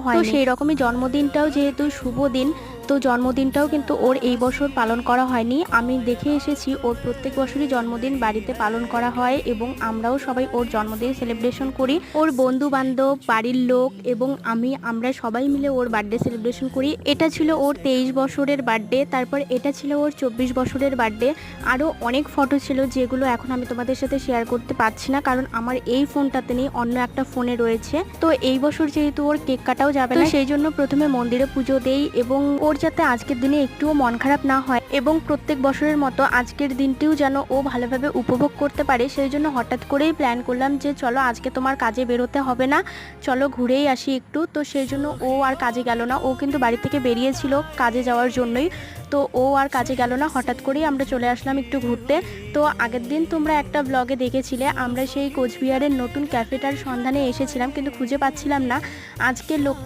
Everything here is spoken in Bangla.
তো সেই রকমই জন্মদিনটাও যেহেতু শুভ দিন, তো জন্মদিনটাও কিন্তু ওর এই বছর পালন করা হয়নি। আমি দেখে এসেছি ওর প্রত্যেক বছরই জন্মদিন বাড়িতে পালন করা হয় এবং আমরাও সবাই ওর জন্মদিন সেলিব্রেশন করি। ওর বন্ধু বান্ধব, বাড়ির লোক এবং আমরা সবাই মিলে ওর বার্থডে সেলিব্রেশন করি। এটা ছিল ওর 23 বছরের বার্থডে, তারপর এটা ছিল ওর 24 বছরের বার্থডে। আরও অনেক ফটো ছিল যেগুলো এখন আমি তোমাদের সাথে শেয়ার করতে পারছি না, কারণ আমার এই ফোনটাতে নেই, অন্য একটা ফোনে রয়েছে। তো এই বছর যেহেতু ওর কেক কাটাও যাবে না, সেই জন্য প্রথমে মন্দিরে পুজো দেই এবং ওর যাতে আজকের দিনে একটুও মন খারাপ না হয় এবং প্রত্যেক বছরের মতো আজকের দিনটিও যেন ও ভালোভাবে উপভোগ করতে পারে, সেই জন্য হঠাৎ করেই প্ল্যান করলাম যে চলো আজকে তোমার কাজে বেরোতে হবে না, চলো ঘুরেই আসি একটু। তো সেই জন্য ও আর কাজে গেল না, ও কিন্তু বাড়ি থেকে বেরিয়েছিল কাজে যাওয়ার জন্যই। তো ও আর কাজে গেল না, হঠাৎ করেই আমরা চলে আসলাম একটু ঘুরতে। তো আগের দিন তোমরা একটা ব্লগে দেখেছিলে আমরা সেই কোচবিহারের নতুন ক্যাফেটার সন্ধানে এসেছিলাম, কিন্তু খুঁজে পাচ্ছিলাম না। আজকে লোক